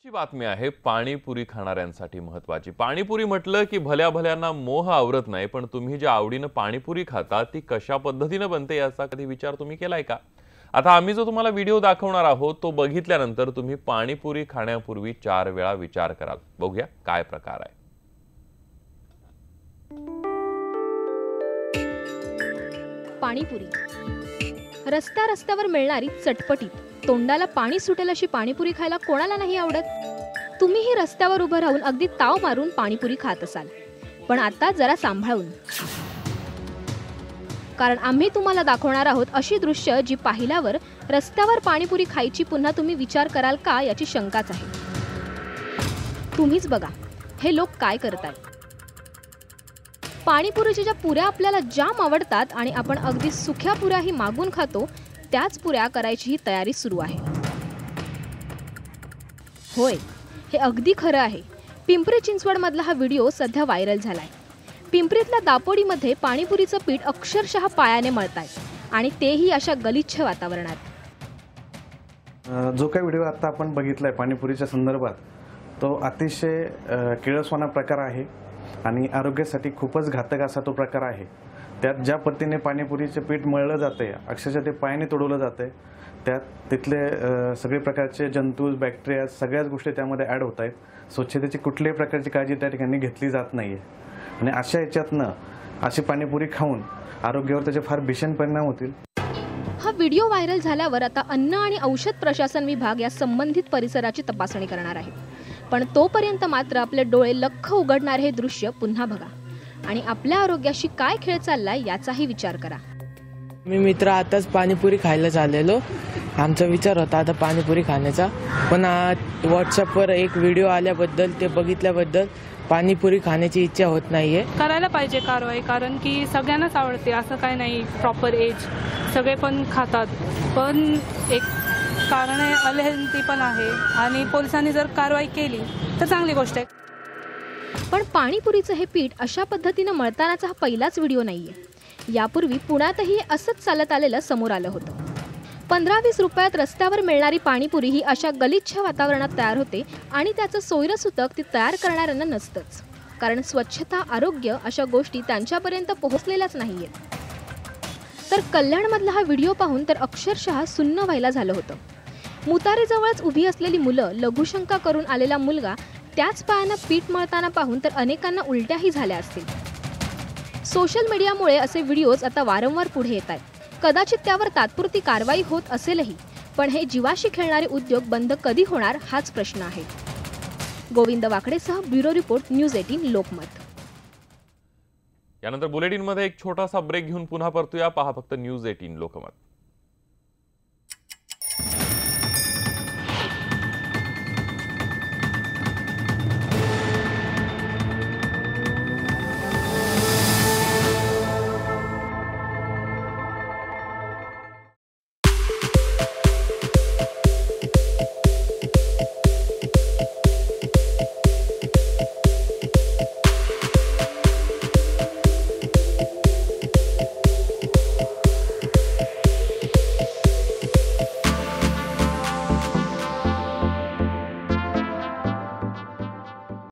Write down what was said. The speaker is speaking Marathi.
ची बातमी आहे पाणीपुरी खाणाऱ्यांसाठी महत्त्वाची। पाणीपुरी म्हटलं की भल्या भल्यांना मोह आवरत नाही, पण तुम्ही ज्या आवडीने पाणीपुरी खाता ती कशा पद्धतीने बनते याचा कधी विचार तुम्ही केलाय का? आता आम्ही जो तुम्हाला व्हिडिओ दाखवणार आहोत तो बघितल्यानंतर तुम्ही पाणीपुरी खाण्यापूर्वी 4 वेळा विचार कराल। बघूया काय प्रकार आहे। पाणीपुरी रस्त्यावर मिळणारी चटपटीत तोंडाला पाणी सुटेल अशी पाणीपुरी खायला कोणाला नाही आवडत। तुम्हीही रस्त्यावर उभं राहून अगदी ताव मारून पाणीपुरी खात असाल, पण आता जरा सांभाळून, कारण आम्ही तुम्हाला दाखवणार आहोत अशी दृश्य जी पाहिल्यावर रस्त्यावर पाणीपुरी खायची पुन्हा तुम्ही विचार कराल का याची शंकाच आहे। तुम्हीच बघा हे लोक काय करतात। पाणीपुरीच्या ज्या पुऱ्या आपल्याला जाम आवडतात आणि आपण अगदी सुख्या पुऱ्याही मागून खातो, त्याच पुऱ्या करायची ही तयारी सुरू आहे। होय, हे अगदी खरं आहे। पिंपरी चिंचवड मधला हा व्हिडिओ सध्या व्हायरल झालाय। पिंपरीतल्या दापोडीमध्ये पाणीपुरीचं पीठ अक्षरशः पायाने मळतायत आणि तेही अशा गलिच्छ वातावरणात। जो काही व्हिडिओ आता आपण बघितलाय पाणीपुरीच्या संदर्भात, तो अतिशय किळसवाना प्रकार आहे आणि आरोग्यासाठी खूपच घातक असा तो प्रकार आहे। त्यात ज्या पद्धतीने पाणीपुरीचे पीठ मळलं जाते, अक्षरशः ते पायाने तोडवलं जाते, त्यात तिथले सगळे प्रकारचे जंतू, बॅक्टेरिया, सगळ्याच गोष्टी त्यामध्ये ॲड होत आहेत। स्वच्छतेची कुठल्याही प्रकारची काळजी त्या ठिकाणी घेतली जात नाहीये आणि अशा याच्यातनं अशी पाणीपुरी खाऊन आरोग्यावर त्याचे फार भीषण परिणाम होतील। हा व्हिडिओ व्हायरल झाल्यावर आता अन्न आणि औषध प्रशासन विभाग या संबंधित परिसराची तपासणी करणार आहे, पण तोपर्यंत मात्र आपले डोळे लख्ख उघडणार हे दृश्य पुन्हा बघा आणि आपल्या आरोग्याशी काय खेळ चाललाय याचाही विचार करा। मी मित्र आताच पाणीपुरी खायला चाललेलो। आमचा विचार होता आता पाणीपुरी खाण्याचा, पण व्हॉट्सअपवर एक व्हिडिओ आल्याबद्दल, ते बघितल्याबद्दल पाणीपुरी खाण्याची इच्छा होत नाहीये। करायला पाहिजे कारवाई, कारण की सगळ्यांनाच आवडते, असं काही नाही। प्रॉपर एज सगळे पण खातात, पण एक कारण अनहेल्दी पण आहे आणि पोलिसांनी जर कारवाई केली तर चांगली गोष्ट आहे। पण पाणीपुरीचं हे पीठ अशा पद्धतीने मळतानाचा हा पहिलाच व्हिडिओ नाहीये। यापूर्वी पुण्यातही असंच चालत आलेलं समोर आलं होतं। 15-20 रुपयात रस्त्यावर मिळणारी पाणीपुरी ही अशा गलिच्छ वातावरणात तयार होते आणि त्याचं सोयरसूतक ती तयार करणाऱ्यांना नसतंच, कारण स्वच्छता, आरोग्य अशा गोष्टी त्यांच्यापर्यंत पोहोचलेल्याच नाहीयेत। तर कल्याणमधला हा व्हिडिओ पाहून तर अक्षरशः सुन्न व्हायला झालं होतं। मुतारीजवळच उभी असलेली मुलं, लघुशंका करून आलेला मुलगा त्याच पायानं पीठ मळताना पाहून तर अनेकांना उलट्याही झाल्या असतील। सोशल मीडियामुळे असे व्हिडिओज आता वारंवार पुढे येत आहेत। कदाचित त्यावर तात्पुरती कारवाई होत असेलही, पण हे जीवाशी खेळणारे उद्योग बंद कधी होणार हाच प्रश्न आहे। गोविंद वाकडेसह ब्युरो रिपोर्ट, न्यूज 18 लोकमत। यानंतर बुलेटिनमध्ये एक छोटासा ब्रेक घेऊन पुन्हा परतूया। पहा फक्त न्यूज 18 लोकमत।